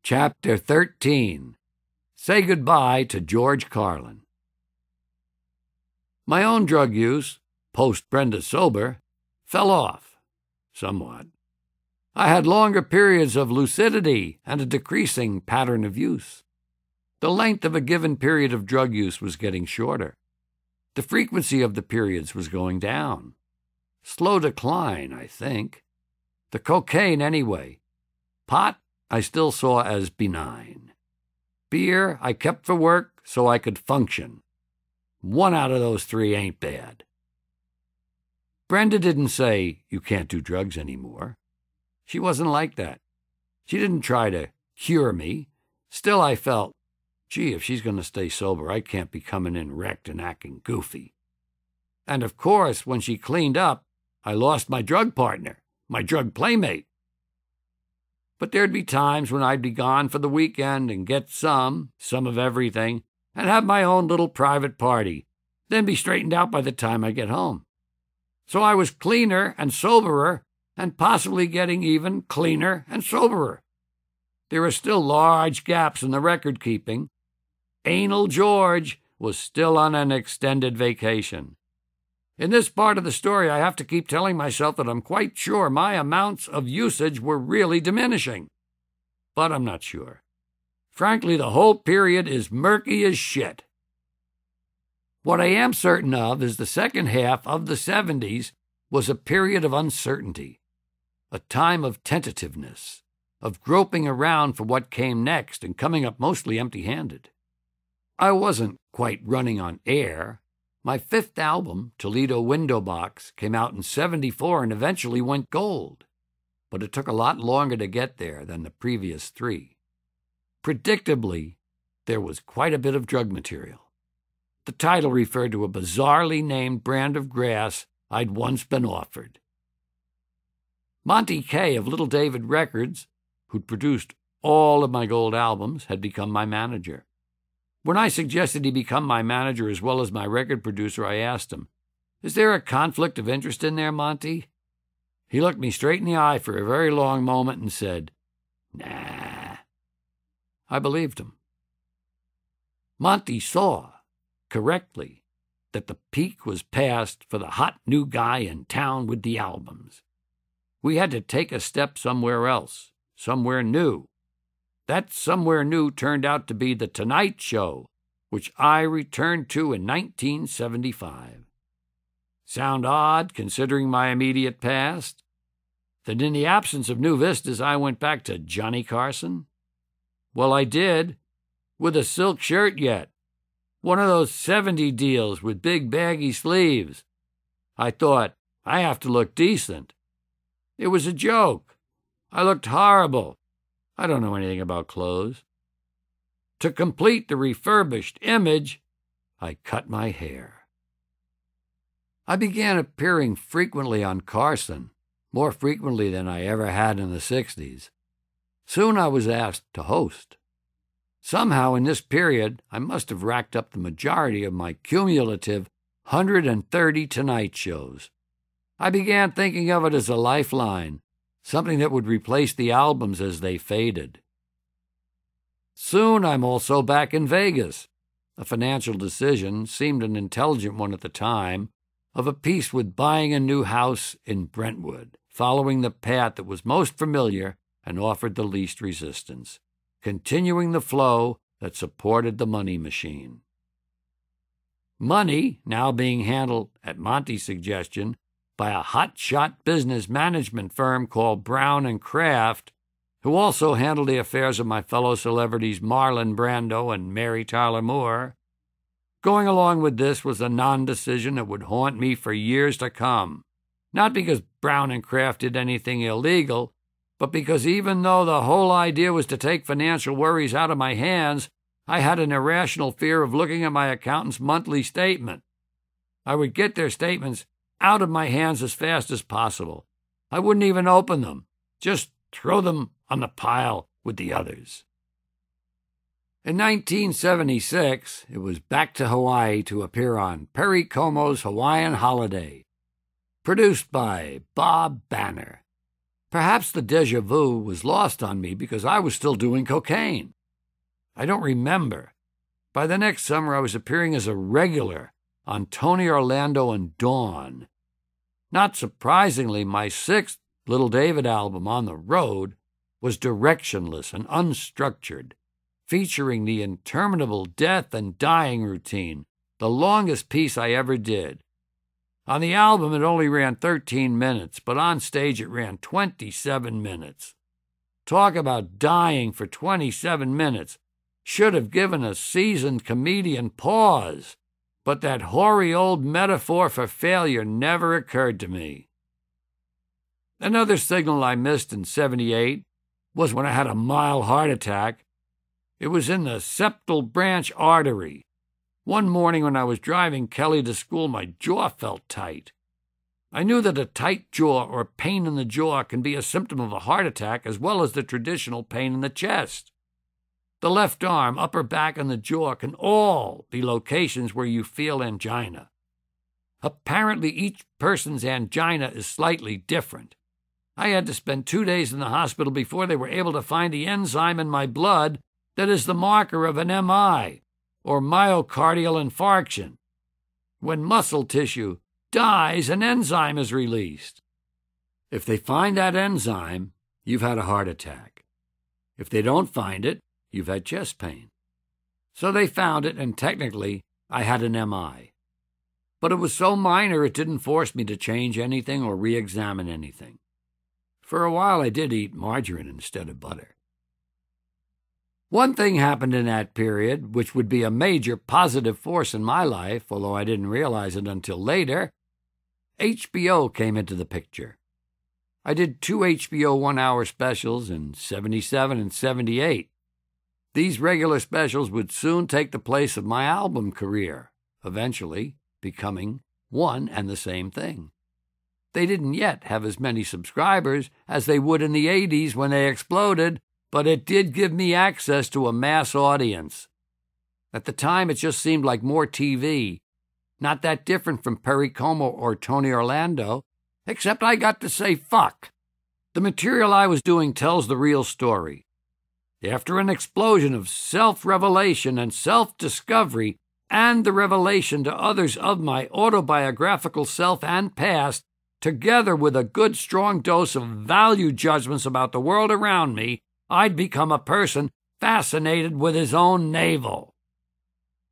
Chapter 13. Say Goodbye to George Carlin. My own drug use, post-Brenda sober, fell off, somewhat. I had longer periods of lucidity and a decreasing pattern of use. The length of a given period of drug use was getting shorter. The frequency of the periods was going down. Slow decline, I think. The cocaine, anyway. Pot, I still saw as benign. Beer, I kept for work so I could function. One out of those three ain't bad. Brenda didn't say, "You can't do drugs anymore." She wasn't like that. She didn't try to cure me. Still, I felt, gee, if she's going to stay sober, I can't be coming in wrecked and acting goofy. And of course, when she cleaned up, I lost my drug partner, my drug playmate. But there'd be times when I'd be gone for the weekend and get some of everything, and have my own little private party, then be straightened out by the time I get home. So I was cleaner and soberer, and possibly getting even cleaner and soberer. There are still large gaps in the record-keeping. Anal George was still on an extended vacation. In this part of the story, I have to keep telling myself that I'm quite sure my amounts of usage were really diminishing. But I'm not sure. Frankly, the whole period is murky as shit. What I am certain of is the second half of the 70s was a period of uncertainty, a time of tentativeness, of groping around for what came next and coming up mostly empty-handed. I wasn't quite running on air. My fifth album, Toledo Window Box, came out in '74 and eventually went gold, but it took a lot longer to get there than the previous three. Predictably, there was quite a bit of drug material. The title referred to a bizarrely named brand of grass I'd once been offered. Monty Kay of Little David Records, who'd produced all of my gold albums, had become my manager. When I suggested he become my manager as well as my record producer, I asked him, "Is there a conflict of interest in there, Monty?" He looked me straight in the eye for a very long moment and said, "Nah." I believed him. Monty saw, correctly, that the peak was past for the hot new guy in town with the albums. We had to take a step somewhere else, somewhere new. That somewhere new turned out to be The Tonight Show, which I returned to in 1975. Sound odd, considering my immediate past? That in the absence of new vistas, I went back to Johnny Carson? Well, I did, with a silk shirt yet. One of those 70 deals with big baggy sleeves. I thought, I have to look decent. It was a joke. I looked horrible. I don't know anything about clothes. To complete the refurbished image, I cut my hair. I began appearing frequently on Carson, more frequently than I ever had in the 60s. Soon I was asked to host. Somehow in this period, I must have racked up the majority of my cumulative 130 Tonight Shows. I began thinking of it as a lifeline, something that would replace the albums as they faded. Soon I'm also back in Vegas. A financial decision, seemed an intelligent one at the time, of a piece with buying a new house in Brentwood, following the path that was most familiar and offered the least resistance, continuing the flow that supported the money machine. Money now being handled, at Monty's suggestion, by a hot-shot business management firm called Brown and Kraft, who also handled the affairs of my fellow celebrities Marlon Brando and Mary Tyler Moore. Going along with this was a non-decision that would haunt me for years to come, not because Brown and Kraft did anything illegal, but because even though the whole idea was to take financial worries out of my hands, I had an irrational fear of looking at my accountant's monthly statement. I would get their statements out of my hands as fast as possible. I wouldn't even open them, just throw them on the pile with the others. In 1976, it was back to Hawaii to appear on Perry Como's Hawaiian Holiday, produced by Bob Banner. Perhaps the déjà vu was lost on me because I was still doing cocaine. I don't remember. By the next summer, I was appearing as a regular on Tony, Orlando, and Dawn. Not surprisingly, my sixth Little David album, On the Road, was directionless and unstructured, featuring the interminable death and dying routine, the longest piece I ever did. On the album, it only ran 13 minutes, but on stage it ran 27 minutes. Talk about dying for 27 minutes. Should have given a seasoned comedian pause, but that hoary old metaphor for failure never occurred to me. Another signal I missed in '78 was when I had a mild heart attack. It was in the septal branch artery. One morning when I was driving Kelly to school, my jaw felt tight. I knew that a tight jaw or pain in the jaw can be a symptom of a heart attack as well as the traditional pain in the chest. The left arm, upper back, and the jaw can all be locations where you feel angina. Apparently, each person's angina is slightly different. I had to spend 2 days in the hospital before they were able to find the enzyme in my blood that is the marker of an MI, or myocardial infarction. When muscle tissue dies, an enzyme is released. If they find that enzyme, you've had a heart attack. If they don't find it, you've had chest pain. So they found it, and technically, I had an MI. But it was so minor it didn't force me to change anything or re-examine anything. For a while, I did eat margarine instead of butter. One thing happened in that period, which would be a major positive force in my life, although I didn't realize it until later. HBO came into the picture. I did 2 HBO one-hour specials in '77 and '78. These regular specials would soon take the place of my album career, eventually becoming one and the same thing. They didn't yet have as many subscribers as they would in the '80s when they exploded, but it did give me access to a mass audience. At the time, it just seemed like more TV, not that different from Perry Como or Tony Orlando, except I got to say fuck. The material I was doing tells the real story. After an explosion of self-revelation and self-discovery, and the revelation to others of my autobiographical self and past, together with a good strong dose of value judgments about the world around me, I'd become a person fascinated with his own navel.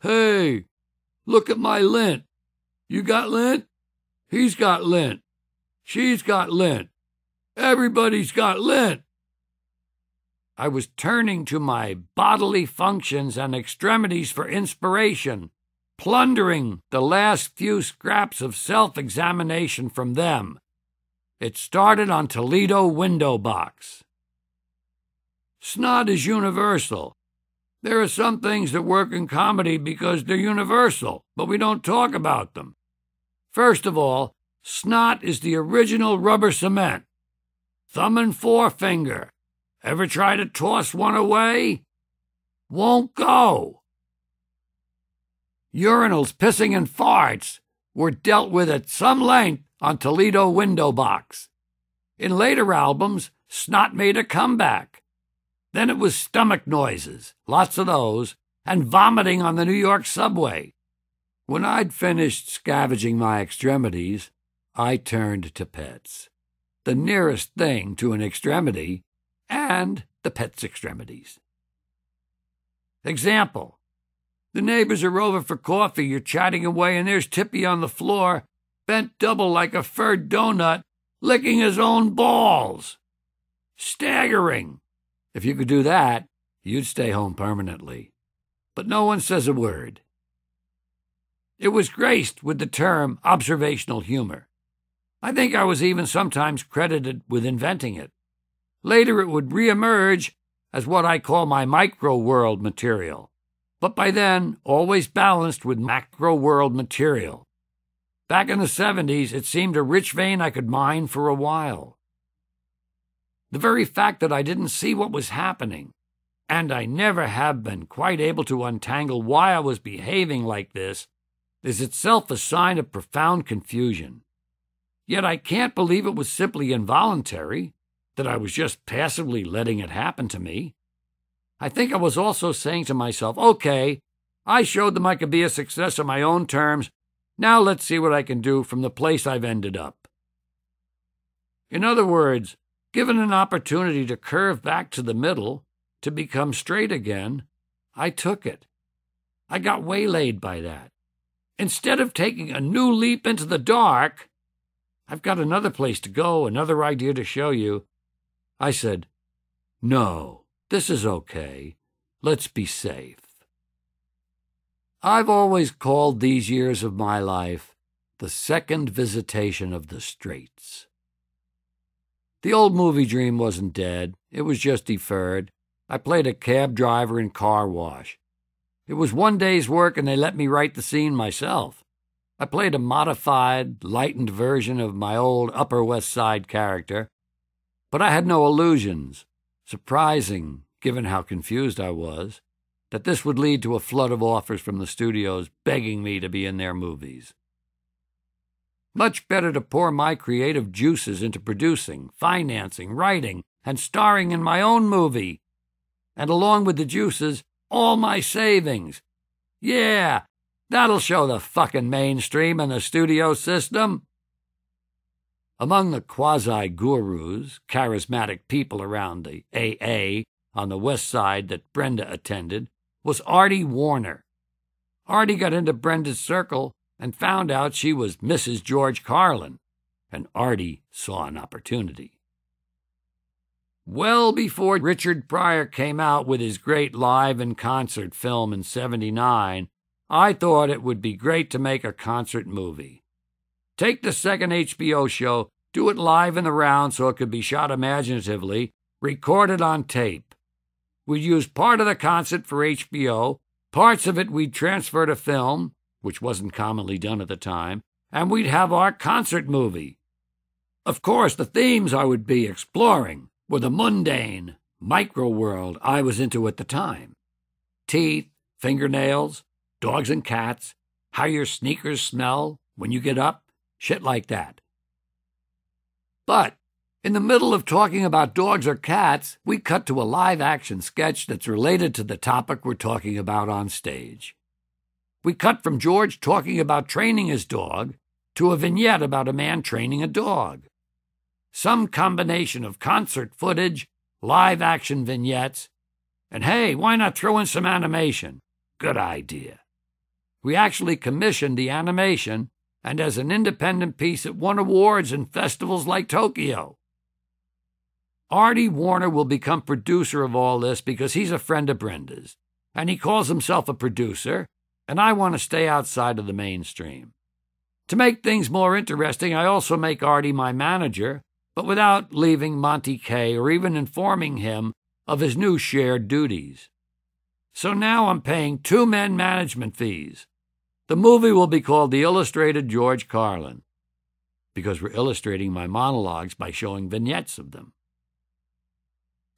Hey, look at my lint. You got lint? He's got lint. She's got lint. Everybody's got lint. I was turning to my bodily functions and extremities for inspiration, plundering the last few scraps of self-examination from them. It started on Toledo Window Box. Snot is universal. There are some things that work in comedy because they're universal, but we don't talk about them. First of all, snot is the original rubber cement. Thumb and forefinger. Ever try to toss one away? Won't go. Urinals, pissing, and farts were dealt with at some length on Toledo Window Box. In later albums, snot made a comeback. Then it was stomach noises, lots of those, and vomiting on the New York subway. When I'd finished scavenging my extremities, I turned to pets, the nearest thing to an extremity, and the pet's extremities. Example: the neighbors are over for coffee, you're chatting away, and there's Tippy on the floor, bent double like a furred donut, licking his own balls. Staggering. If you could do that, you'd stay home permanently. But no one says a word. It was graced with the term observational humor. I think I was even sometimes credited with inventing it. Later it would reemerge as what I call my micro-world material, but by then always balanced with macro-world material. Back in the '70s, it seemed a rich vein I could mine for a while. The very fact that I didn't see what was happening, and I never have been quite able to untangle why I was behaving like this, is itself a sign of profound confusion. Yet I can't believe it was simply involuntary. that I was just passively letting it happen to me. I think I was also saying to myself, okay, I showed them I could be a success on my own terms. Now let's see what I can do from the place I've ended up. In other words, given an opportunity to curve back to the middle, to become straight again, I took it. I got waylaid by that. Instead of taking a new leap into the dark, I've got another place to go, another idea to show you. I said, no, this is okay. Let's be safe. I've always called these years of my life the second visitation of the Straits. The old movie dream wasn't dead. It was just deferred. I played a cab driver in car wash. It was one day's work, and they let me write the scene myself. I played a modified, lightened version of my old Upper West Side character, but I had no illusions. Surprising, given how confused I was, that this would lead to a flood of offers from the studios begging me to be in their movies. Much better to pour my creative juices into producing, financing, writing, and starring in my own movie. And along with the juices, all my savings. Yeah, that'll show the fucking mainstream and the studio system. Among the quasi-gurus, charismatic people around the AA on the West Side that Brenda attended was Artie Warner. Artie got into Brenda's circle and found out she was Mrs. George Carlin, and Artie saw an opportunity. Well before Richard Pryor came out with his great live and concert film in '79, I thought it would be great to make a concert movie. Take the second HBO show, do it live in the round so it could be shot imaginatively, recorded on tape. We'd use part of the concert for HBO, parts of it we'd transfer to film, which wasn't commonly done at the time, and we'd have our concert movie. Of course, the themes I would be exploring were the mundane, micro-world I was into at the time. Teeth, fingernails, dogs and cats, how your sneakers smell when you get up, shit like that. But in the middle of talking about dogs or cats, we cut to a live-action sketch that's related to the topic we're talking about on stage. We cut from George talking about training his dog to a vignette about a man training a dog. Some combination of concert footage, live-action vignettes, and hey, why not throw in some animation? Good idea. We actually commissioned the animation, and as an independent piece, it won awards in festivals like Tokyo. Artie Warner will become producer of all this because he's a friend of Brenda's, and he calls himself a producer, and I want to stay outside of the mainstream. To make things more interesting, I also make Artie my manager, but without leaving Monty K or even informing him of his new shared duties. So now I'm paying 2 men management fees. The movie will be called The Illustrated George Carlin, because we're illustrating my monologues by showing vignettes of them.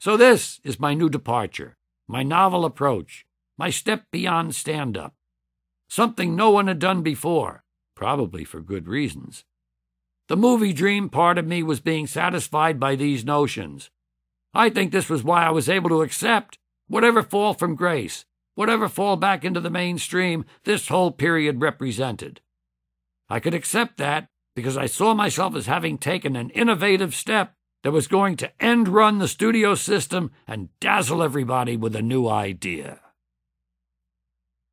So this is my new departure, my novel approach, my step beyond stand-up. Something no one had done before, probably for good reasons. The movie dream part of me was being satisfied by these notions. I think this was why I was able to accept whatever fall from grace, whatever fall back into the mainstream this whole period represented. I could accept that because I saw myself as having taken an innovative step that was going to end-run the studio system and dazzle everybody with a new idea.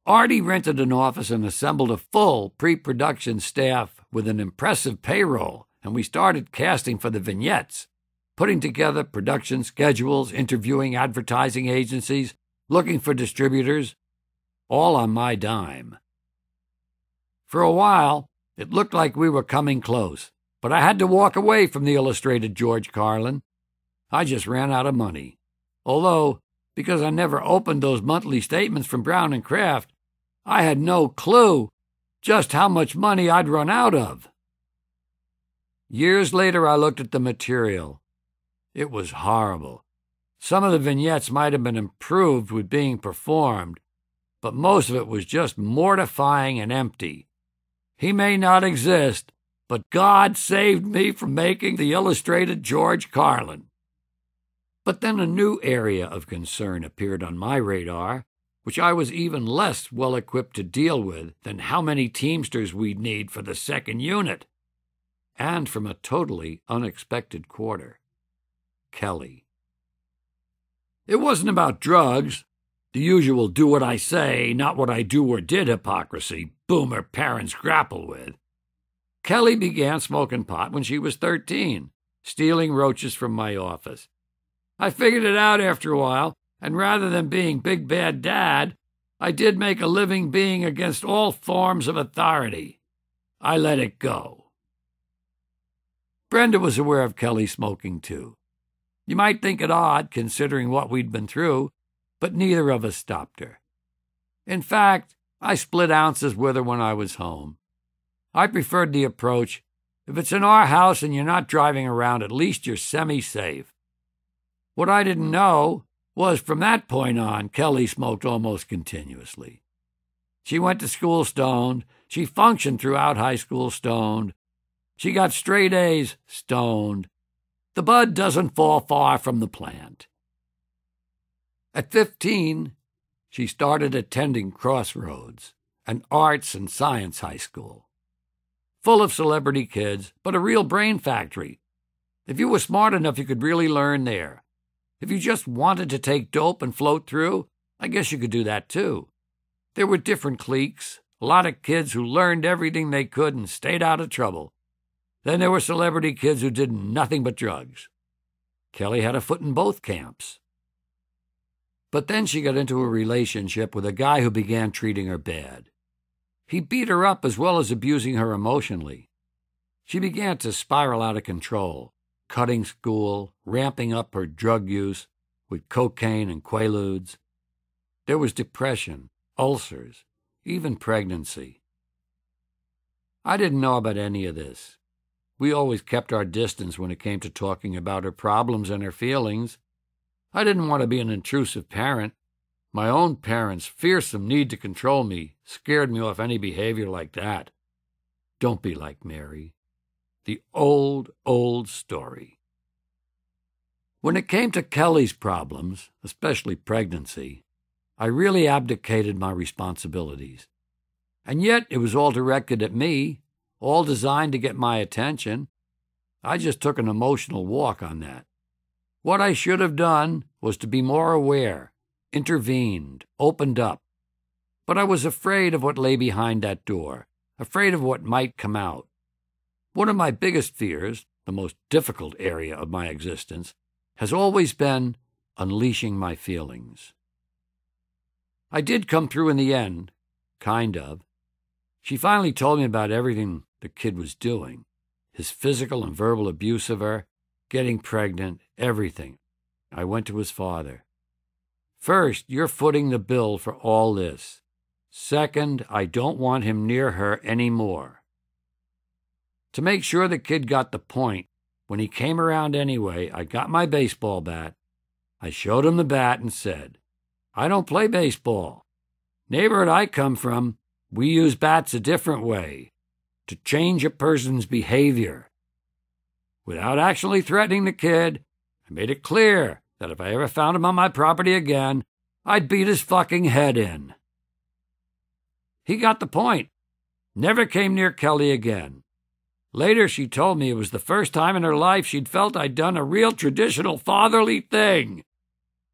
Artie rented an office and assembled a full pre-production staff with an impressive payroll, and we started casting for the vignettes, putting together production schedules, interviewing advertising agencies, looking for distributors, all on my dime. For a while, it looked like we were coming close, but I had to walk away from the Illustrated George Carlin. I just ran out of money. Although, because I never opened those monthly statements from Brown and Kraft, I had no clue just how much money I'd run out of. Years later, I looked at the material. It was horrible. Some of the vignettes might have been improved with being performed, but most of it was just mortifying and empty. He may not exist, but God saved me from making the Illustrated George Carlin. But then a new area of concern appeared on my radar, which I was even less well-equipped to deal with than how many Teamsters we'd need for the second unit. And from a totally unexpected quarter. Kelly. It wasn't about drugs, the usual do what I say, not what I do or did hypocrisy boomer parents grapple with. Kelly began smoking pot when she was 13, stealing roaches from my office. I figured it out after a while, and rather than being big bad dad, I did make a living being against all forms of authority. I let it go. Brenda was aware of Kelly smoking too. You might think it odd, considering what we'd been through, but neither of us stopped her. In fact, I split ounces with her when I was home. I preferred the approach, if it's in our house and you're not driving around, at least you're semi-safe. What I didn't know was from that point on, Kelly smoked almost continuously. She went to school stoned. She functioned throughout high school stoned. She got straight A's stoned. The bud doesn't fall far from the plant. At 15, she started attending Crossroads, an arts and science high school. Full of celebrity kids, but a real brain factory. If you were smart enough, you could really learn there. If you just wanted to take dope and float through, I guess you could do that too. There were different cliques, a lot of kids who learned everything they could and stayed out of trouble. Then there were celebrity kids who did nothing but drugs. Kelly had a foot in both camps. But then she got into a relationship with a guy who began treating her bad. He beat her up as well as abusing her emotionally. She began to spiral out of control, cutting school, ramping up her drug use with cocaine and quaaludes. There was depression, ulcers, even pregnancy. I didn't know about any of this. We always kept our distance when it came to talking about her problems and her feelings. I didn't want to be an intrusive parent. My own parents' fearsome need to control me scared me off any behavior like that. Don't be like Mary. The old, old story. When it came to Kelly's problems, especially pregnancy, I really abdicated my responsibilities. And yet it was all directed at me, all designed to get my attention. I just took an emotional walk on that. What I should have done was to be more aware, intervened, opened up. But I was afraid of what lay behind that door, afraid of what might come out. One of my biggest fears, the most difficult area of my existence, has always been unleashing my feelings. I did come through in the end, kind of. She finally told me about everything the kid was doing, his physical and verbal abuse of her, getting pregnant, everything. I went to his father. First, you're footing the bill for all this. Second, I don't want him near her anymore. To make sure the kid got the point, when he came around anyway, I got my baseball bat. I showed him the bat and said, I don't play baseball. Neighborhood I come from, we use bats a different way, to change a person's behavior. Without actually threatening the kid, I made it clear that if I ever found him on my property again, I'd beat his fucking head in. He got the point. Never came near Kelly again. Later, she told me it was the first time in her life she'd felt I'd done a real traditional fatherly thing.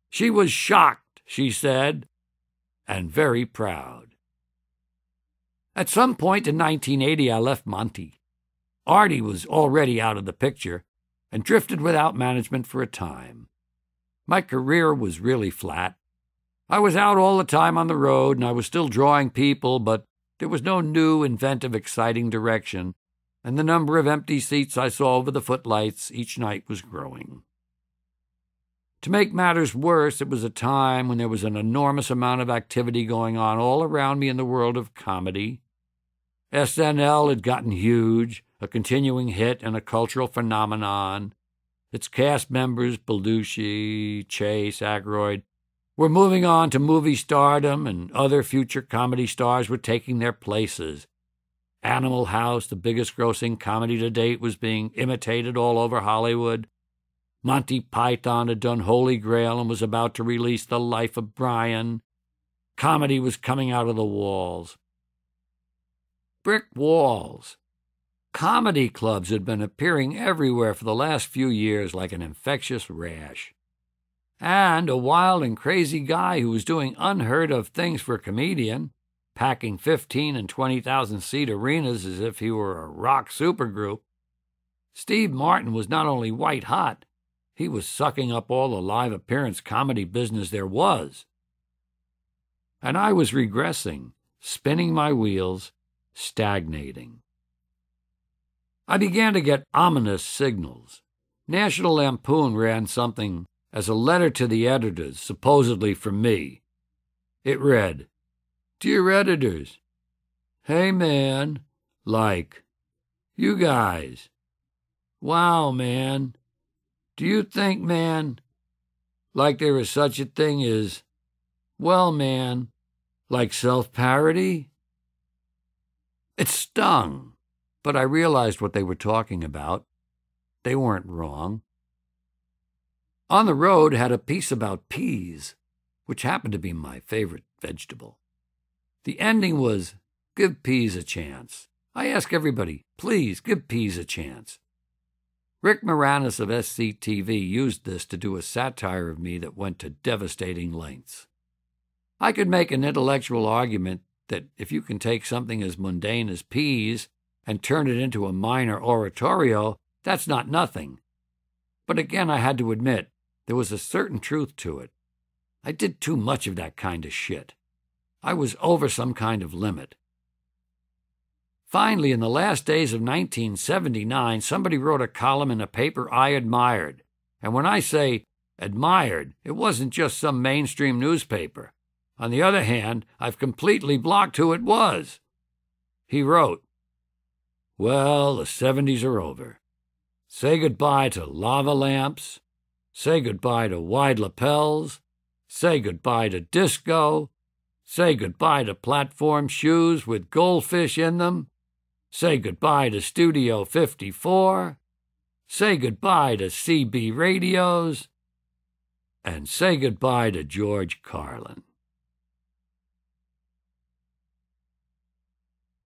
She was shocked, she said, and very proud. At some point in 1980, I left Monty. Artie was already out of the picture and drifted without management for a time. My career was really flat. I was out all the time on the road, and I was still drawing people, but there was no new, inventive, exciting direction, and the number of empty seats I saw over the footlights each night was growing. To make matters worse, it was a time when there was an enormous amount of activity going on all around me in the world of comedy. SNL had gotten huge, a continuing hit and a cultural phenomenon. Its cast members, Belushi, Chase, Aykroyd, were moving on to movie stardom, and other future comedy stars were taking their places. Animal House, the biggest grossing comedy to date, was being imitated all over Hollywood. Monty Python had done Holy Grail and was about to release The Life of Brian. Comedy was coming out of the walls. Brick walls. Comedy clubs had been appearing everywhere for the last few years like an infectious rash. And a wild and crazy guy who was doing unheard-of things for a comedian, packing 15 and 20,000-seat arenas as if he were a rock supergroup. Steve Martin was not only white-hot, he was sucking up all the live appearance comedy business there was. And I was regressing, spinning my wheels, stagnating. I began to get ominous signals. National Lampoon ran something as a letter to the editors, supposedly from me. It read, "Dear editors, hey man, like, you guys, wow man, do you think, man, like there is such a thing as, well man, like self-parody?" It stung, but I realized what they were talking about. They weren't wrong. On the Road had a piece about peas, which happened to be my favorite vegetable. The ending was, "Give peas a chance. I ask everybody, please give peas a chance." Rick Moranis of SCTV used this to do a satire of me that went to devastating lengths. I could make an intellectual argument that if you can take something as mundane as peas and turn it into a minor oratorio, that's not nothing. But again, I had to admit, there was a certain truth to it. I did too much of that kind of shit. I was over some kind of limit. Finally, in the last days of 1979, somebody wrote a column in a paper I admired. And when I say admired, it wasn't just some mainstream newspaper. On the other hand, I've completely blocked who it was. He wrote, "Well, the 70s are over. Say goodbye to lava lamps. Say goodbye to wide lapels. Say goodbye to disco. Say goodbye to platform shoes with goldfish in them. Say goodbye to Studio 54. Say goodbye to CB radios. And say goodbye to George Carlin."